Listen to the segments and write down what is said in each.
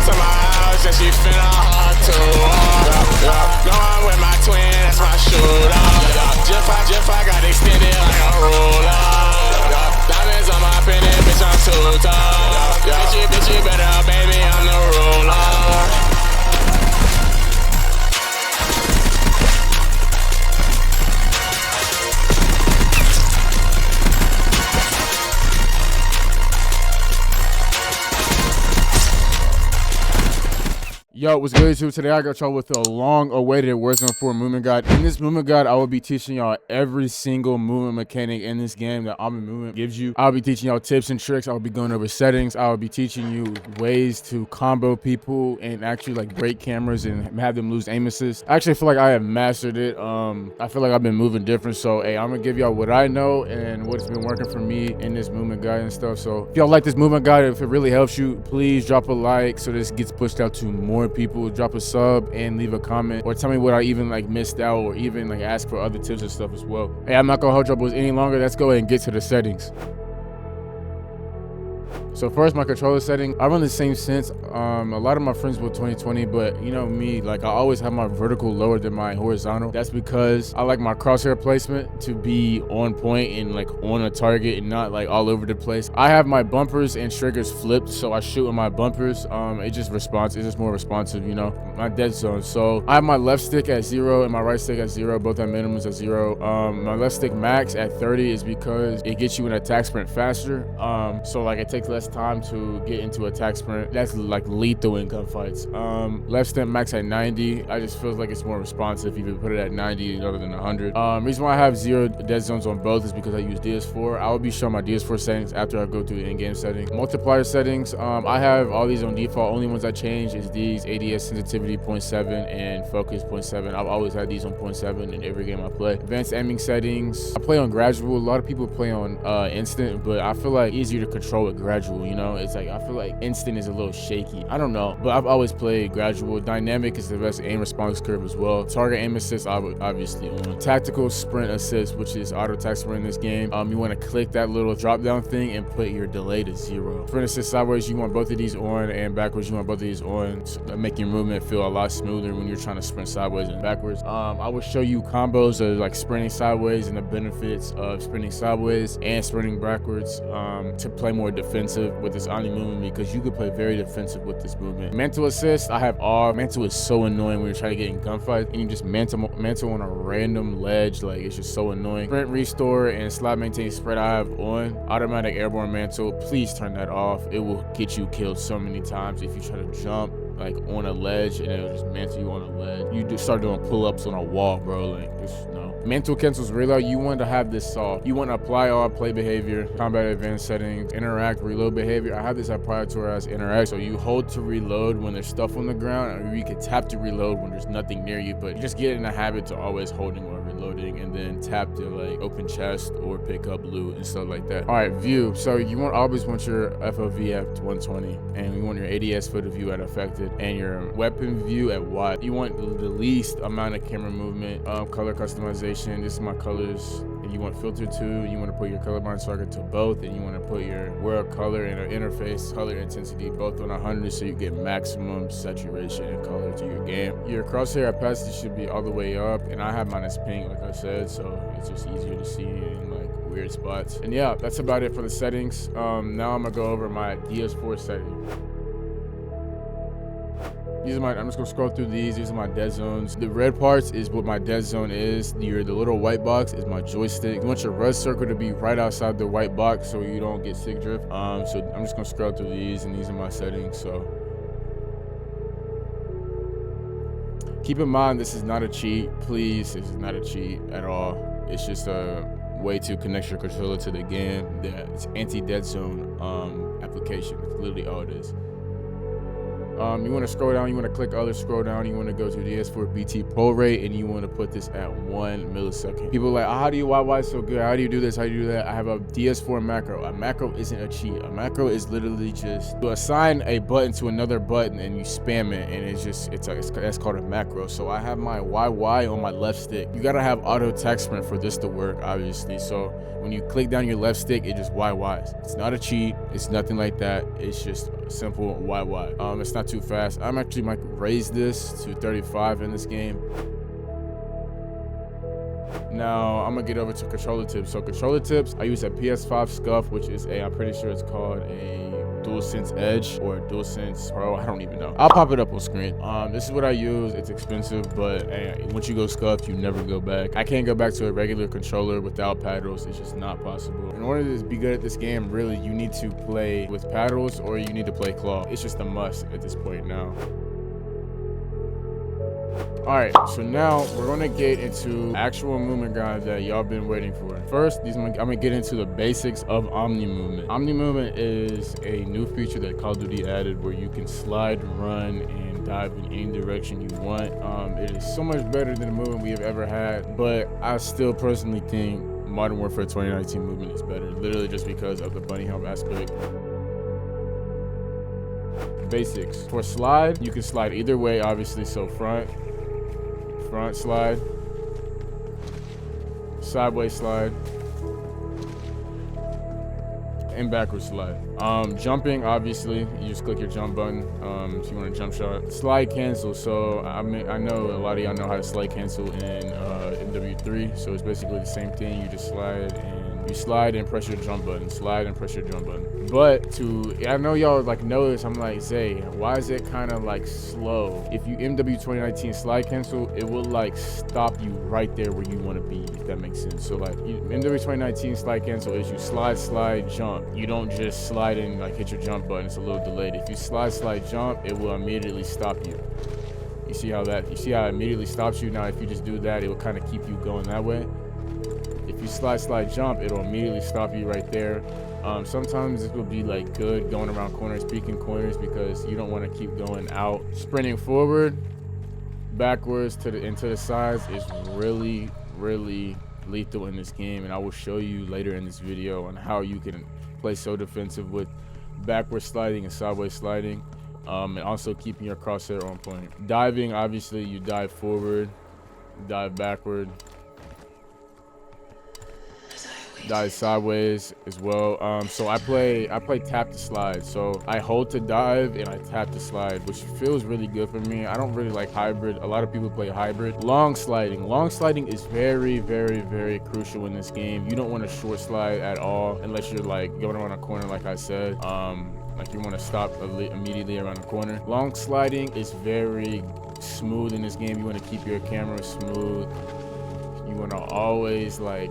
to my house and she finna hard too. No, I'm with my twin, that's my shooter. Jiff, I got extended like a ruler. Diamonds on my penny, bitch, I'm too tall. Bitch, you better, baby, I'm the ruler. Yo, what's good YouTube? Today I got y'all with a long-awaited Warzone 4 movement guide. In this movement guide, I will be teaching y'all every single movement mechanic in this game that Omnimovement gives you. I'll be teaching y'all tips and tricks. I'll be going over settings. I'll be teaching you ways to combo people and actually like break cameras and have them lose aim assist. I actually feel like I have mastered it. I feel like I've been moving different. So, hey, I'm gonna give y'all what I know and what's been working for me in this movement guide and stuff. So, if y'all like this movement guide, if it really helps you, please drop a like so this gets pushed out to more people. Drop a sub and leave a comment or tell me what I even like missed out or even like ask for other tips and stuff as well. Hey, I'm not gonna hold y'all boys any longer. Let's go ahead and get to the settings. So first, my controller setting, I run the same sense. A lot of my friends will 2020, but you know me, like I always have my vertical lower than my horizontal. That's because I like my crosshair placement to be on point and like on a target and not like all over the place. I have my bumpers and triggers flipped, so I shoot with my bumpers. It's just more responsive, you know, my dead zone. So I have my left stick at 0 and my right stick at 0, both at minimums at 0. My left stick max at 30 is because it gets you an attack sprint faster. So like it takes less time to get into attack sprint. That's like lethal in gunfights. Left stick max at 90. I just feel like it's more responsive if you put it at 90 rather than 100. Reason why I have 0 dead zones on both is because I use DS4. I will be showing my DS4 settings after I go through the in-game settings. Multiplier settings, I have all these on default. Only ones I change is these: ADS sensitivity 0.7 and focus 0.7. I've always had these on 0.7 in every game I play. Advanced aiming settings, I play on gradual. A lot of people play on instant, but I feel like easier to control with gradual. You know, it's like I feel like instant is a little shaky. I don't know, but I've always played gradual. Dynamic is the best aim response curve as well. Target aim assist, obviously on. Tactical sprint assist, which is auto attack sprint in this game. You want to click that little drop down thing and put your delay to 0. Sprint assist sideways, you want both of these on, and backwards you want both of these on to make your movement feel a lot smoother when you're trying to sprint sideways and backwards. I will show you combos of like sprinting sideways and the benefits of sprinting sideways and sprinting backwards to play more defensive with this Omnimovement, because you could play very defensive with this movement. Mantle assist, I have all. Mantle is so annoying when you're trying to get in gunfights and you just mantle on a random ledge. Like, it's just so annoying. Sprint restore and slide maintain spread I have on. Automatic airborne mantle, please turn that off. It will get you killed so many times if you try to jump like on a ledge and it'll just mantle you on a ledge. You just start doing pull-ups on a wall, bro. Like, just no. Mantle cancels reload. You want to have this soft. You want to apply all play behavior, combat advanced settings, interact, reload behavior. I have this at prioritized interact. So you hold to reload when there's stuff on the ground, or you can tap to reload when there's nothing near you, but you just get in a habit to always holding or reloading, and then tap to like open chest or pick up loot and stuff like that. All right, view. So you always want your FOV at 120, and you want your ADS field of view at affected, and your weapon view at wide. You want the least amount of camera movement. Color customization. This is my colors. And you want filter 2. You want to put your colorblind target to both, and you want to put your world color and interface color intensity both on 100, so you get maximum saturation and color to your game. Your crosshair opacity should be all the way up, and I have mine as pink, like I said, so it's just easier to see in like weird spots. And yeah, that's about it for the settings. Now I'm gonna go over my DS4 setting. I'm just gonna scroll through these. These are my dead zones. The red parts is what my dead zone is. The little white box is my joystick. You want your red circle to be right outside the white box so you don't get sick drift. So I'm just gonna scroll through these, and these are my settings. So keep in mind, this is not a cheat. Please, this is not a cheat at all. It's just a way to connect your controller to the game. It's anti-dead zone application. It's literally all it is. You want to scroll down, you want to click other, scroll down, you want to go to DS4 BT Pro Rate, and you want to put this at 1 millisecond. People are like, oh, how do you, why is so good? How do you do this? How do you do that? I have a DS4 macro. A macro isn't a cheat. A macro is literally just to assign a button to another button and you spam it, and that's called a macro. So I have my YY on my left stick. You gotta have auto attack sprint for this to work, obviously. So when you click down your left stick, it just YYs. It's not a cheat. It's nothing like that. It's just simple YY. It's not too fast. I'm actually might raise this to 35 in this game. Now I'm gonna get over to controller tips. So controller tips, I use a PS5 Scuff, which is I'm pretty sure it's called a DualSense Edge or DualSense Pro. I don't even know. I'll pop it up on screen. This is what I use. It's expensive, but once you go Scuff, you never go back. I can't go back to a regular controller without paddles. It's just not possible. In order to be good at this game, really, you need to play with paddles or you need to play claw. It's just a must at this point now. All right, so now we're gonna get into actual movement guides that y'all been waiting for. First, I'm gonna get into the basics of Omnimovement. Omnimovement is a new feature that Call of Duty added where you can slide, run, and dive in any direction you want. It is so much better than the movement we have ever had, but I still personally think Modern Warfare 2019 movement is better, literally just because of the bunny hop aspect. Basics. For slide, you can slide either way, obviously, so front slide, sideways slide, and backwards slide. Jumping, obviously, you just click your jump button if you want to jump shot. Slide cancel, so I know a lot of y'all know how to slide cancel in MW3, so it's basically the same thing. You just slide and press your jump button, slide and press your jump button. But I know y'all like notice, I'm like, Zay, why is it kind of like slow? If you MW 2019 slide cancel, it will like stop you right there where you want to be, if that makes sense. So like MW 2019 slide cancel is you slide, jump. You don't just slide and like hit your jump button, it's a little delayed. If you slide, jump, it will immediately stop you. You see how it immediately stops you? Now if you just do that, it will kind of keep you going that way. If you slide, jump, it'll immediately stop you right there. Sometimes this will be like good going around corners, peeking corners, because you don't want to keep going out. Sprinting forward, backwards to the sides is really, really lethal in this game, and I will show you later in this video on how you can play so defensive with backward sliding and sideways sliding, and also keeping your crosshair on point. Diving, obviously, you dive forward, dive backward, dive sideways as well. So I play tap to slide. So I hold to dive and I tap to slide, which feels really good for me. I don't really like hybrid. A lot of people play hybrid. Long sliding is very, very, very crucial in this game. You don't want to short slide at all unless you're like going around a corner, like I said. Like you want to stop immediately around the corner. Long sliding is very smooth in this game. You want to keep your camera smooth. You want to always like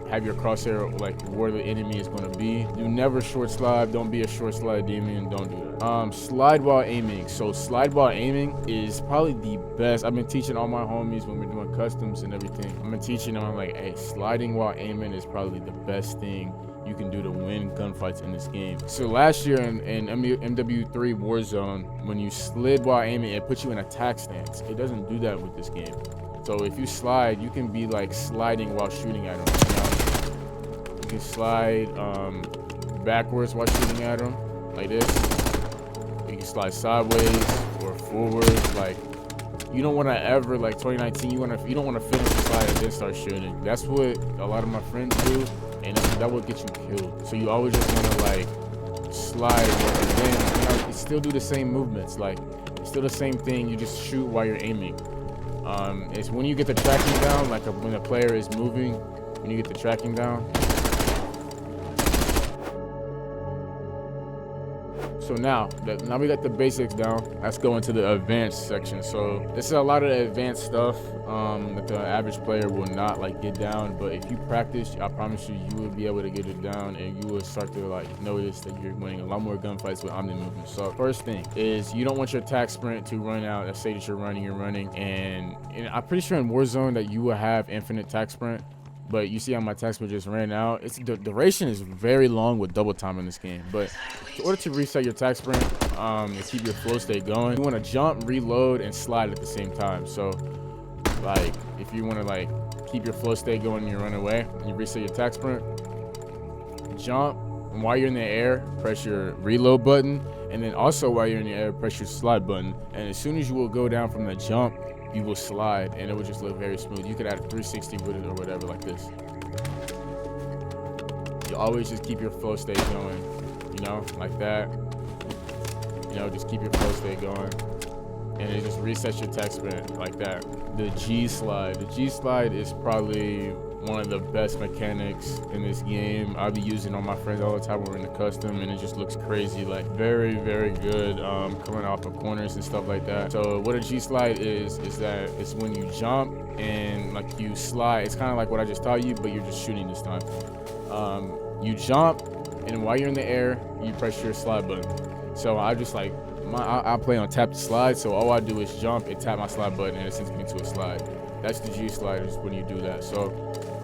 have your crosshair like where the enemy is going to be. You never short slide. Don't be a short slide demon. Don't do that. Slide while aiming. So slide while aiming is probably the best. I've been teaching all my homies when we're doing customs and everything. I've been teaching them, I'm like, hey, sliding while aiming is probably the best thing you can do to win gunfights in this game. So last year in MW3 Warzone, when you slid while aiming, it puts you in attack stance. It doesn't do that with this game. So if you slide, you can be like sliding while shooting at them. You know? You can slide backwards while shooting at them, like this. You can slide sideways or forward. Like, you don't want to ever, like 2019, you don't want to finish the slide and then start shooting. That's what a lot of my friends do, and that will get you killed. So you always just want to like slide, and then you still do the same movements. Like, it's still the same thing. You just shoot while you're aiming. It's when you get the tracking down, like when a player is moving, when you get the tracking down. So now we got the basics down. Let's go into the advanced section. So this is a lot of the advanced stuff that the average player will not like get down. But if you practice, I promise you, you will be able to get it down, and you will start to like notice that you're winning a lot more gunfights with Omnimovement. So first thing is you don't want your attack sprint to run out. Let's say that you're running, and I'm pretty sure in Warzone that you will have infinite attack sprint. But you see how my attack sprint just ran out. The duration is very long with double time in this game. But in order to reset your attack sprint and keep your flow state going, you want to jump, reload, and slide at the same time. So like if you want to like keep your flow state going and you run away, you reset your attack sprint, jump, and while you're in the air, press your reload button, and then also while you're in the air, press your slide button. And as soon as you will go down from the jump, you will slide, and it will just look very smooth. You could add a 360 with it or whatever, like this. You always just keep your flow state going, you know, like that. You know, just keep your flow state going. And it just resets your tech sprint like that. The G slide. The G slide is probably one of the best mechanics in this game. I'll be using on my friends all the time when we're in the custom, and it just looks crazy, like very, very good coming off of corners and stuff like that. So what a G slide is that it's when you jump and like you slide. It's kind of like what I just taught you, but you're just shooting this time. You jump, and while you're in the air, you press your slide button. So I just like, I play on tap to slide, so all I do is jump and tap my slide button, and it sends me to a slide. That's the G slide, is when you do that. So,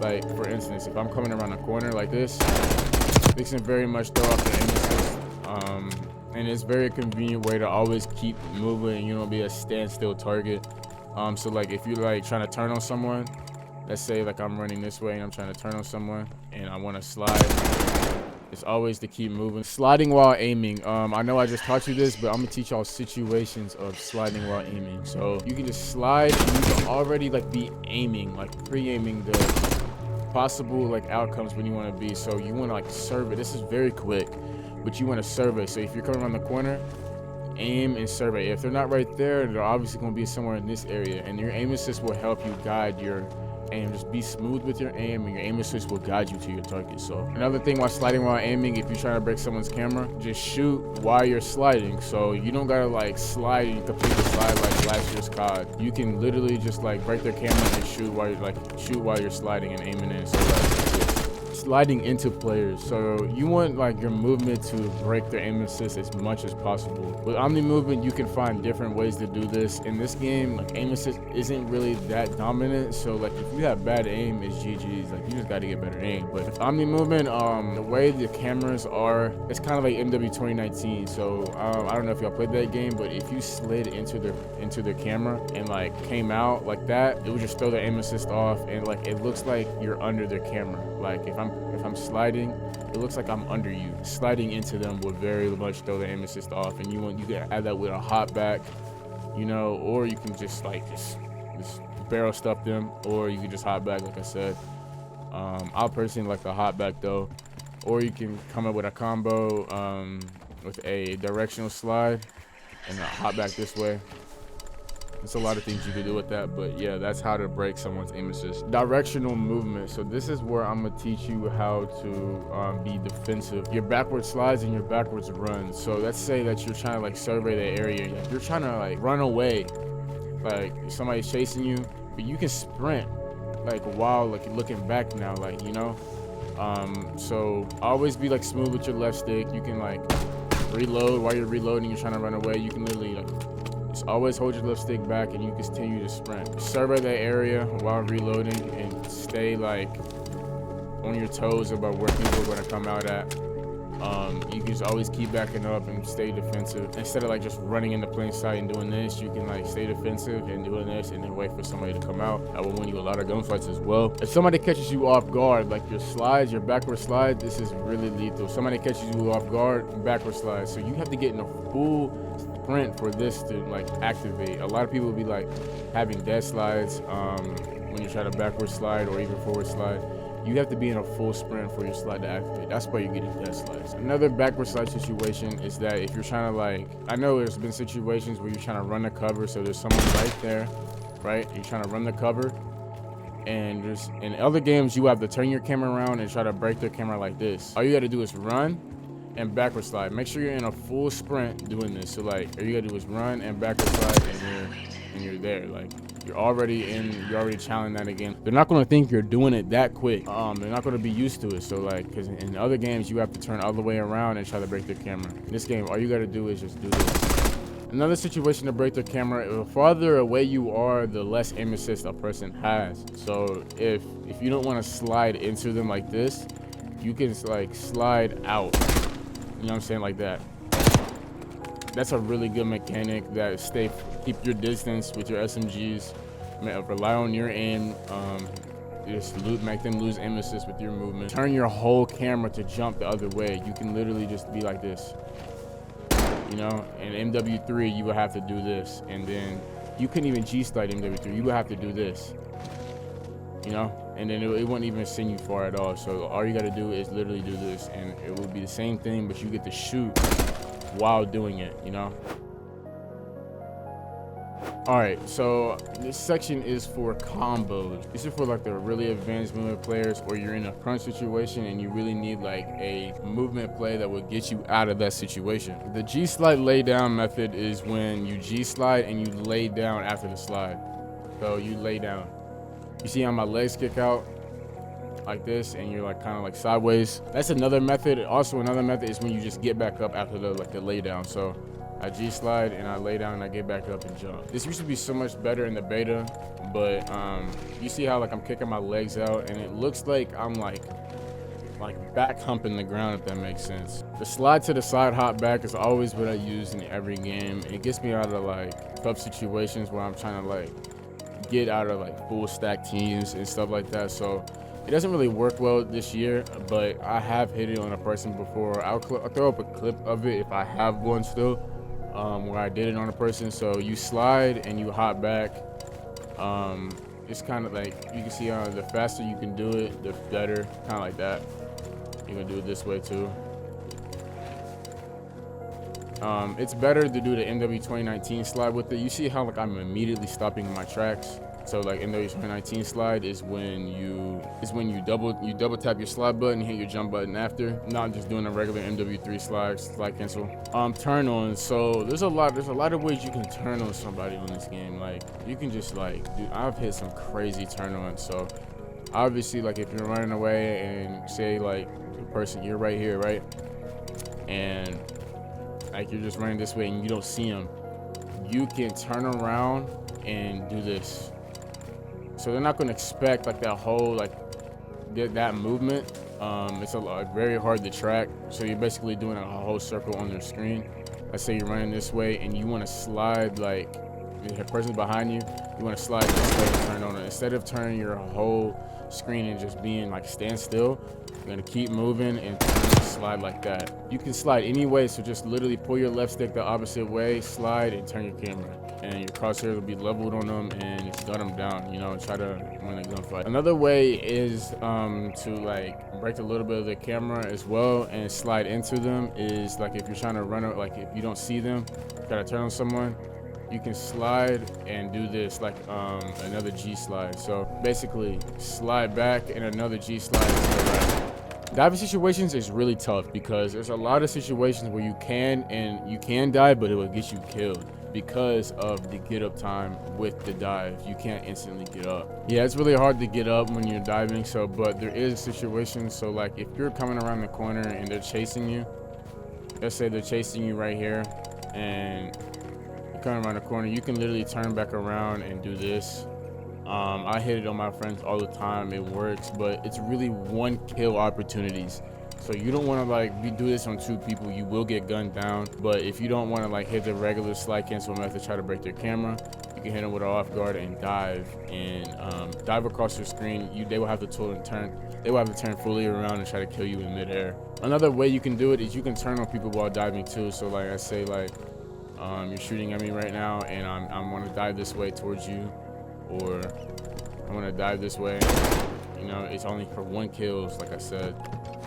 like, for instance, if I'm coming around a corner like this can very much throw off the aim assist. And it's a very convenient way to always keep moving and you don't be a standstill target. So, like, if you're, like, trying to turn on someone, let's say, like, I'm running this way and I'm trying to turn on someone and I want to slide. It's always to keep moving. Sliding while aiming. I know I just taught you this, but I'm gonna teach y'all situations of sliding while aiming. So you can just slide and you can already like be aiming, like pre-aiming the possible like outcomes when you want to be. So you want to like serve it. This is very quick, but you want to survey. So if you're coming around the corner, aim and survey. If they're not right there, they're obviously gonna be somewhere in this area, and your aim assist will help you guide your aim. Just be smooth with your aim, and your aim assist will guide you to your target. So another thing while sliding while aiming, if you're trying to break someone's camera, just shoot while you're sliding. So you don't gotta like slide and complete the slide like last year's COD. You can literally just like break their camera and shoot while you're sliding and aiming in. So like sliding into players. So you want like your movement to break their aim assist as much as possible. With Omnimovement, you can find different ways to do this. In this game, like aim assist isn't really that dominant. So like if you have bad aim, it's GG's. Like you just got to get better aim. But with Omnimovement, the way the cameras are, it's kind of like MW 2019. So I don't know if y'all played that game, but if you slid into their camera and like came out like that, it would just throw the aim assist off, and like it looks like you're under their camera. Like if I'm sliding, it looks like I'm under you. Sliding into them would very much throw the aim assist off, and you can add that with a hop back, you know, or you can just barrel stuff them, or you can just hop back like I said. I personally like the hop back though, or you can come up with a combo with a directional slide and a hop back this way. There's a lot of things you can do with that, but yeah, that's how to break someone's aim assist. Directional movement. So this is where I'm gonna teach you how to be defensive. Your backwards slides and your backwards runs. So let's say that you're trying to like survey the area. Like, you're trying to like run away, like somebody's chasing you, but you can sprint like while like looking back now, like you know. So always be like smooth with your left stick. You can like reload while you're reloading. You're trying to run away. You can literally like always hold your left stick back and you continue to sprint. Survey the area while reloading and stay like on your toes about where people are going to come out at. You can just always keep backing up and stay defensive. Instead of like just running into plain sight and doing this, you can like stay defensive and doing this and then wait for somebody to come out. That will win you a lot of gunfights as well. If somebody catches you off guard, like your slides, your backward slide, this is really lethal. Somebody catches you off guard, backward slide. So you have to get in a full sprint for this to like activate. A lot of people will be like having dead slides when you try to backward slide or even forward slide. You have to be in a full sprint for your slide to activate. That's why you're getting dead slides. Another backward slide situation is that if you're trying to like, I know there's been situations where you're trying to run the cover, so there's someone right there, right? You're trying to run the cover, and there's in other games you have to turn your camera around and try to break their camera like this. All you got to do is run and backward slide. Make sure you're in a full sprint doing this. So like all you gotta do is run and backward slide, and you're there. Like you're already challenging that again. They're not gonna think you're doing it that quick. They're not gonna be used to it. So like, cause in other games you have to turn all the way around and try to break their camera. In this game, all you gotta do is just do this. Another situation to break their camera, the farther away you are, the less aim assist a person has. So if you don't want to slide into them like this, you can like slide out. You know what I'm saying, like that. That's a really good mechanic that keep your distance with your SMGs. Rely on your aim. Just make them lose aim assist with your movement. Turn your whole camera to jump the other way. You can literally just be like this. You know, in MW3 you would have to do this, and then you couldn't even G-slide MW3. You would have to do this. You know, and then it wouldn't even send you far at all. So all you got to do is literally do this, and it will be the same thing, but you get to shoot while doing it, you know? All right, so this section is for combos. This is for like the really advanced movement players, or you're in a crunch situation and you really need like a movement play that will get you out of that situation. The G slide lay down method is when you G slide and you lay down after the slide. So you lay down. You see how my legs kick out like this and you're like kind of like sideways. That's another method. Also another method is when you just get back up after the lay down. So I G slide and I lay down and I get back up and jump. This used to be so much better in the beta, but you see how like I'm kicking my legs out and it looks like I'm like back humping the ground, if that makes sense. The slide to the side hop back is always what I use in every game. It gets me out of like tough situations where I'm trying to like get out of like full stack teams and stuff like that. So it doesn't really work well this year, but I have hit it on a person before. I'll throw up a clip of it if I have one still, where I did it on a person. So you slide and you hop back. It's kind of like, you can see the faster you can do it, the better, kind of like that. You can do it this way too. It's better to do the MW 2019 slide with it. You see how like I'm immediately stopping in my tracks. So like MW 2019 slide is when you double tap your slide button, hit your jump button after, not just doing a regular MW3 slide cancel. Turn on. So there's a lot of ways you can turn on somebody on this game. Like you can just like, dude, I've hit some crazy turn ons. So obviously like if you're running away and say like the person, you're right here, right? And like you're just running this way and you don't see him, you can turn around and do this. So they're not going to expect like that whole like that movement. It's very hard to track. So you're basically doing a whole circle on their screen. Let's say you're running this way and you want to slide, like the person behind you, you want to slide this way and turn on it. Instead of turning your whole screen and just being like stand still, you're going to keep moving and slide like that. You can slide any way, so just literally pull your left stick the opposite way, slide and turn your camera, and your crosshair will be leveled on them and just gun them down, you know, and try to win a gunfight. Another way is to like break a little bit of the camera as well and slide into them. Is like if you're trying to run, like if you don't see them, you gotta turn on someone, you can slide and do this like another G slide. So basically slide back and another G slide to the right. Diving situations is really tough because there's a lot of situations where you can dive, but it will get you killed because of the get up time with the dive. You can't instantly get up. Yeah, it's really hard to get up when you're diving. So, but there is situations. So like if you're coming around the corner and they're chasing you, let's say they're chasing you right here and you're coming around the corner, you can literally turn back around and do this. I hit it on my friends all the time. It works, but it's really one kill opportunities. So you don't want to like do this on two people. You will get gunned down. But if you don't want to like hit the regular slide cancel method, try to break their camera, you can hit them with an off guard and dive across your screen. They will have to turn. They will have to turn fully around and try to kill you in midair. Another way you can do it is you can turn on people while diving too. So like I say like you're shooting at me right now and I'm want to dive this way towards you, or I want to dive this way. You know, it's only for one kills, like I said,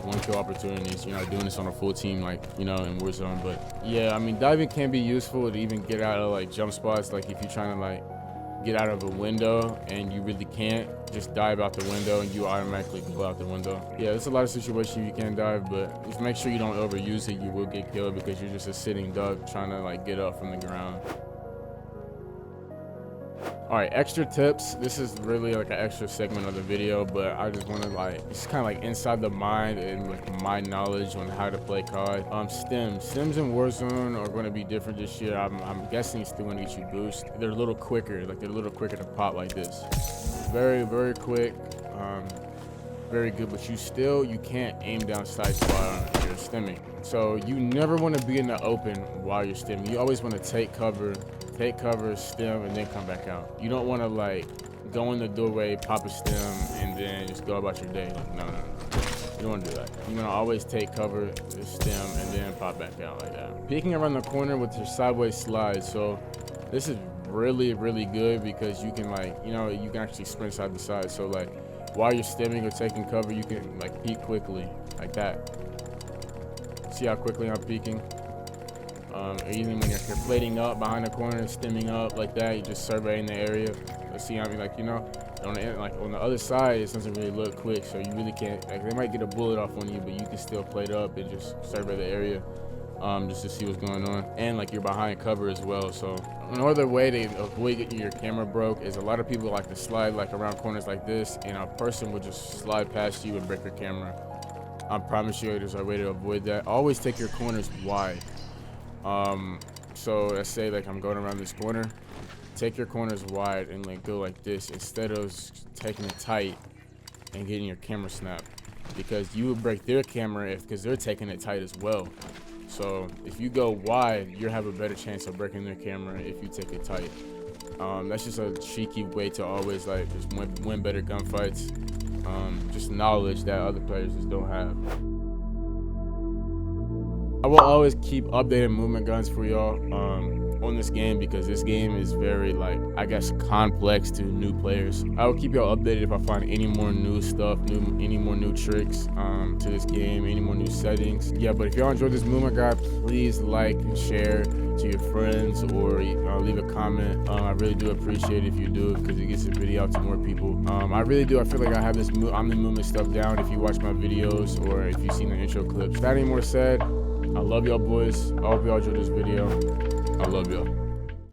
one kill opportunities. You're not doing this on a full team, like, you know, in Warzone. But yeah, I mean, diving can be useful to even get out of like jump spots. Like if you're trying to like get out of a window and you really can't, just dive out the window and you automatically go out the window. Yeah, there's a lot of situations you can dive, but just make sure you don't overuse it. You will get killed because you're just a sitting duck trying to like get up from the ground. All right, extra tips. This is really like an extra segment of the video, but I just want to like, it's kind of like inside the mind and like my knowledge on how to play COD. Stems in Warzone are going to be different this year. I'm guessing it's still going to get you boost. They're a little quicker, like they're a little quicker to pop like this. Very, very quick. Very good, but you can't aim down sights while you're stemming. So you never want to be in the open while you're stemming. You always want to take cover, stem, and then come back out. You don't want to like go in the doorway, pop a stem, and then just go about your day. Like, no. You don't want to do that. You're going to always take cover, the stem, and then pop back out like that. Peeking around the corner with your sideways slide. So this is really, really good because you can like, you know, you can actually sprint side to side. So like while you're stemming or taking cover, you can like peek quickly like that. See how quickly I'm peeking? Or even when you're plating up behind the corner, stemming up like that, you're just surveying the area. See, I mean, like, you know, on the other side, it doesn't really look quick, so you really can't, like, they might get a bullet off on you, but you can still plate up and just survey the area, just to see what's going on. And like you're behind cover as well. So another way to avoid getting your camera broke is a lot of people like to slide like around corners like this, and a person will just slide past you and break your camera. I promise you there's a way to avoid that. Always take your corners wide. So let's say like I'm going around this corner, take your corners wide and like go like this instead of taking it tight and getting your camera snapped, because you would break their camera because they're taking it tight as well. So if you go wide, you have a better chance of breaking their camera if you take it tight. That's just a cheeky way to always like just win better gunfights. Just knowledge that other players just don't have. I will always keep updating movement guns for y'all on this game, because this game is very, like, I guess, complex to new players. I will keep y'all updated if I find any more new stuff, any more new tricks to this game, any more new settings. Yeah, but if y'all enjoyed this movement guide, please like and share to your friends, or leave a comment. I really do appreciate it if you do, because it gets the video out to more people. I really do. I feel like I have this Omnimovement stuff down if you watch my videos or if you've seen the intro clips. Without any more said, I love y'all boys. I hope y'all enjoyed this video. I love y'all.